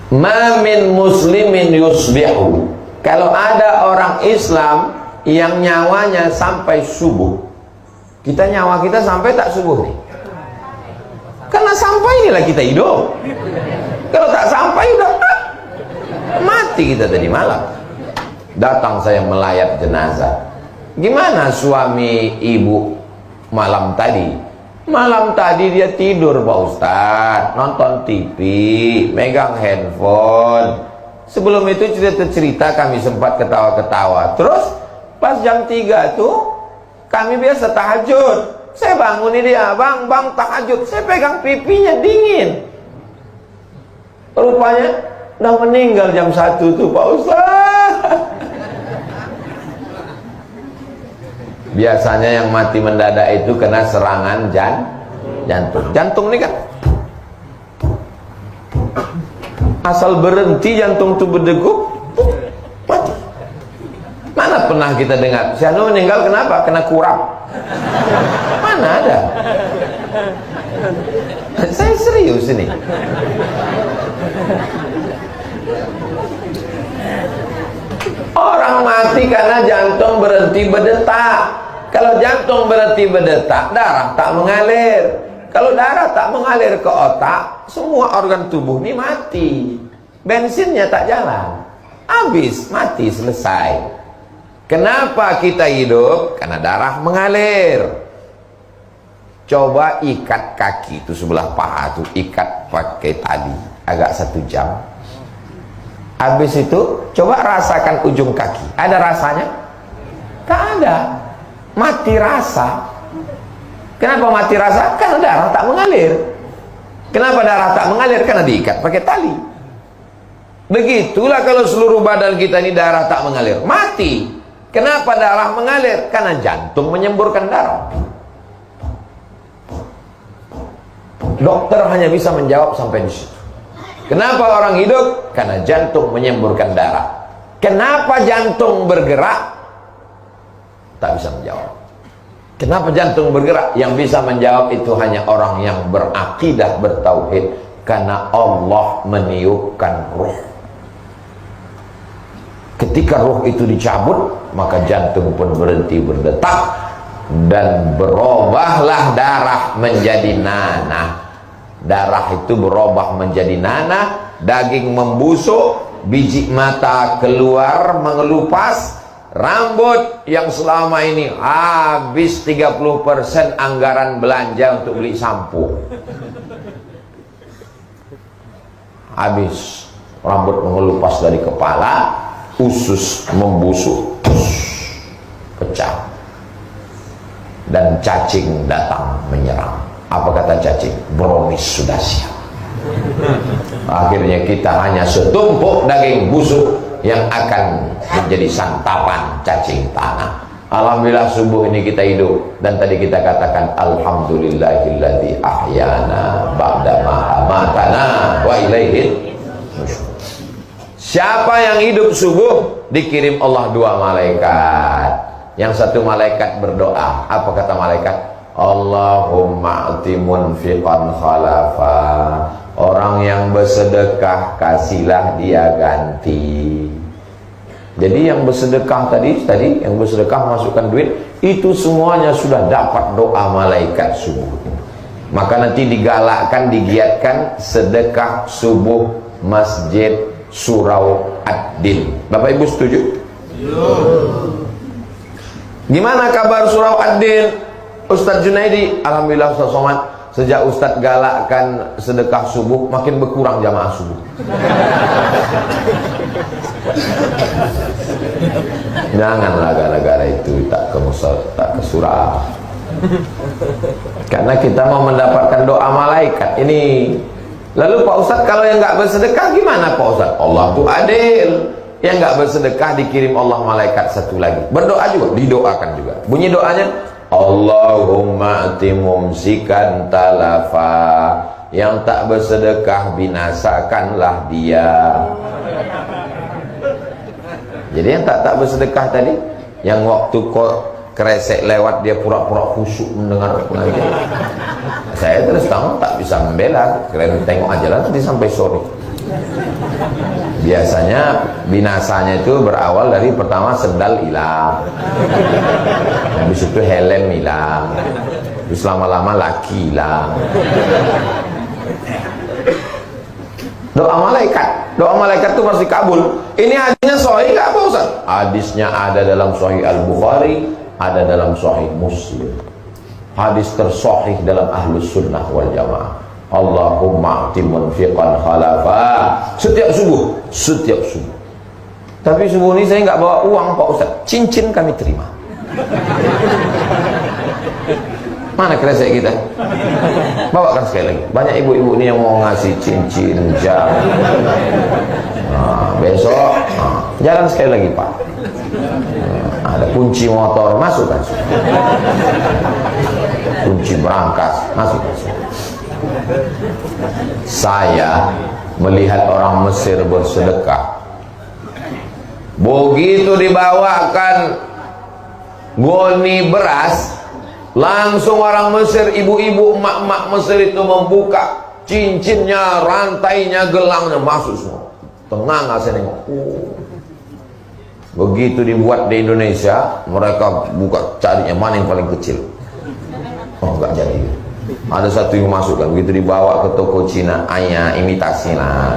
Ma min muslimin yusbihu. Kalau ada orang Islam yang nyawanya sampai subuh, kita nyawa kita sampai tak subuh nih? Karena sampai inilah kita hidup. Kalau tak sampai udah mati kita tadi malam. Datang saya melayat jenazah. Gimana suami ibu malam tadi? Malam tadi dia tidur Pak Ustadz, nonton TV, megang handphone. Sebelum itu cerita-cerita kami sempat ketawa-ketawa. Terus pas jam 3 tuh kami biasa tahajud. Saya bangunin dia, bang tahajud. Saya pegang pipinya dingin. Rupanya udah meninggal jam 1 tuh Pak Ustaz. Biasanya yang mati mendadak itu kena serangan jantung. Jantung ini kan asal berhenti jantung tuh berdegup, mati. Mana pernah kita dengar si anu meninggal kenapa? Kena kurap. Mana ada? Saya serius ini. Orang mati karena jantung berhenti berdetak. Kalau jantung berhenti berdetak, darah tak mengalir. Kalau darah tak mengalir ke otak, semua organ tubuh ini mati. Bensinnya tak jalan. Habis, mati, selesai. Kenapa kita hidup? Karena darah mengalir. Coba ikat kaki itu sebelah paha tuh, ikat pakai tali agak 1 jam. Habis itu coba rasakan ujung kaki. Ada rasanya? Tak ada. Mati rasa. Kenapa mati rasa? Karena darah tak mengalir. Kenapa darah tak mengalir? Karena diikat pakai tali. Begitulah kalau seluruh badan kita ini darah tak mengalir, mati. Kenapa darah mengalir? Karena jantung menyemburkan darah. Dokter hanya bisa menjawab sampai di situ. Kenapa orang hidup? Karena jantung menyemburkan darah. Kenapa jantung bergerak? Tak bisa menjawab. Kenapa jantung bergerak? Yang bisa menjawab itu hanya orang yang berakidah, bertauhid. Karena Allah meniupkan ruh. Ketika ruh itu dicabut, maka jantung pun berhenti berdetak dan berubahlah darah menjadi nanah. Darah itu berubah menjadi nanah, daging membusuk, biji mata keluar mengelupas, rambut yang selama ini habis 30% anggaran belanja untuk beli sampo. Habis rambut mengelupas dari kepala, usus membusuk, pecah, dan cacing datang menyerang. Apa kata cacing? Brownies sudah siap. Akhirnya kita hanya setumpuk daging busuk yang akan menjadi santapan cacing tanah. Alhamdulillah subuh ini kita hidup, dan tadi kita katakan alhamdulillahilladzi ahyana ba'dama amatana wa ilaihi nusyur. Siapa yang hidup subuh dikirim Allah 2 malaikat. Yang satu malaikat berdoa. Apa kata malaikat? Allahumma ati munfiqan khalafa. Orang yang bersedekah kasihlah dia ganti. Jadi yang bersedekah tadi yang bersedekah masukkan duit, itu semuanya sudah dapat doa malaikat subuh. Maka nanti digalakkan, digiatkan sedekah subuh masjid Surau Ad-Din. Bapak Ibu setuju? Gimana kabar Surau Ad-Din? Ustadz Junaidi, alhamdulillah Ustadz Somad, sejak Ustadz galakkan sedekah subuh, makin berkurang jamaah subuh. Janganlah gara-gara itu tak ke surau. Karena kita mau mendapatkan doa malaikat ini. Lalu Pak Ustadz, kalau yang nggak bersedekah gimana Pak Ustadz? Allah tuh adil. Yang nggak bersedekah dikirim Allah malaikat satu lagi. Berdoa juga, didoakan juga. Bunyi doanya, Allahumma ati mumsikan talafa. Yang tak bersedekah binasakanlah dia. Jadi yang tak bersedekah tadi, yang waktu kresek lewat dia pura-pura khusyuk mendengar pengajian. Saya terus terang tak bisa membela, keren tengok aja lah nanti sampai sore. Biasanya binasanya itu berawal dari pertama sendal hilang, habis itu helm hilang, terus lama-lama laki hilang. Doa malaikat itu pasti kabul. Ini hadisnya sahih nggak Pak Ustaz? Hadisnya ada dalam Sahih Al-Bukhari, ada dalam Sahih Muslim. Hadis tersahih dalam Ahlus Sunnah wal Jamaah. Allahumma a'ti munfiqan khalafa. Setiap subuh. Tapi subuh ini saya nggak bawa uang Pak Ustaz. Cincin kami terima. Mana kresek kita? Bawakan sekali lagi. Banyak ibu-ibu ini yang mau ngasih cincin, jam. Nah, besok jalan sekali lagi Pak. Ada kunci motor, masukkan. Kunci berangkas, masukkan. Saya melihat orang Mesir bersedekah. Begitu dibawakan goni beras, langsung orang Mesir, ibu-ibu, emak-emak Mesir itu membuka cincinnya, rantainya, gelangnya, masuk semua. Tenang saya nengok. Begitu dibuat di Indonesia, mereka buka carinya mana yang paling kecil. Oh enggak jadi. Ada satu yang masukkan, begitu dibawa ke toko Cina, imitasi lah.